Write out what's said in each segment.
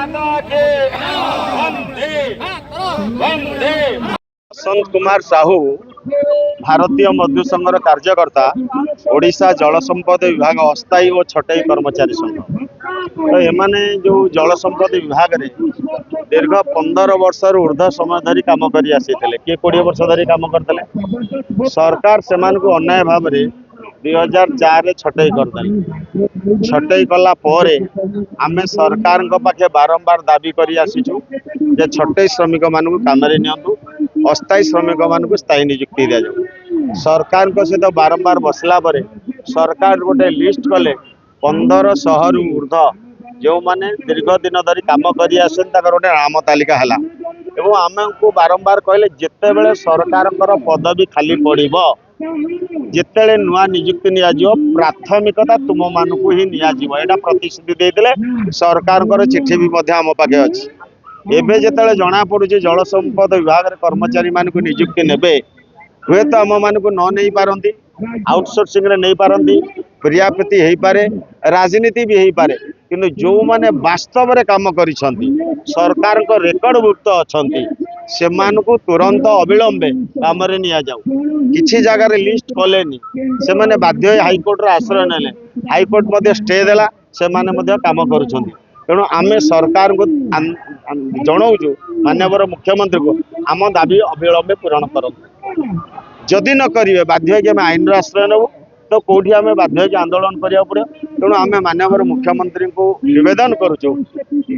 माता के वंदे वंदे। बसंत कुमार साहू भारतीय मजदूर संघर कार्यकर्ता ओडिशा जल संपद विभाग अस्थायी और छटाई कर्मचारी संघ तो एमाने जो जल संपद विभाग रे दीर्घ 15 वर्ष ऊर्ध्व समय धरी काम कर आसी किए 20 वर्ष धरी काम करते सरकार से अन्याय भाव में 2004 छटाई करदे छटाई कला आम सरकार पाखे बारंबार दाबी कर आसीचु जे छटाई श्रमिक मानू काम नियंतु अस्थायी श्रमिक मानू स्थायी नियुक्ति दि जाऊ सरकार सहित बारंबार बसला पर सरकार गोटे लिस्ट कले 1500 रु ऊर्ध जो माने दीर्घ दिन धरी काम कर गोटे नाम तालिका है एवं आमको बारंबार कहले जिते बड़े सरकार पदवी खाली पड़ो जिते नुआ नियुक्ति निया प्राथमिकता तुम मानू ही निया प्रतिश्रुति देते सरकार चिठी भी आम पाखे अच्छी एवं जो जना पड़ू जल संपद विभाग कर्मचारी मानक नियुक्ति ने हुए तो आम मानक न नहीं पारती आउटसोर्सिंग रे नहीं पारती क्रियापति हो पारे राजनीति भी हो पारे किंतु जो माने वास्तव में काम कर सरकार रेकर्डभुक्त अच्छा से तुरंत अविलंबे काम किसी जगार लिस्ट कलेनी से माने बाध्य हाइकोर्ट आश्रय ने हाइकोर्ट स्टे देला से माने काम कर तेणु आम सरकार को जनाऊँ माननीय मुख्यमंत्री को आम दाबी अविलंबे पूरण कर जदि न करेंगे बाध्य आम आईन आश्रय नेबू तो कौटी आम बाध्य आंदोलन करा पड़ो तेणु आम माननीय मुख्यमंत्री को निवेदन करुचु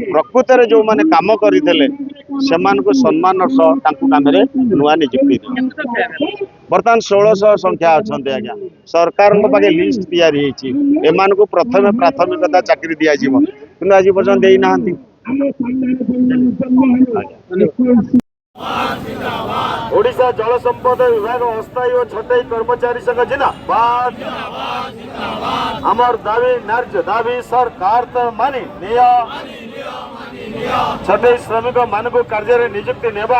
प्रकृत में जो मैंने काम करते सम्मान सह काम नुआ नियुक्ति बर्तमान 1600 संख्या अच्छा आज्ञा सरकार पाखे लिस्ट या प्रथम प्राथमिकता चाकरी दिज्व कि आज पर्यटन दे ना ओडिशा जल संपद विभाग अस्थायी और छटाई कर्मचारी संघ जिंदाबाद आमर दाबी न्याय्य दाबी सरकार तो मानी छटाई श्रमिक मानक कार्य नियुक्ति नेबा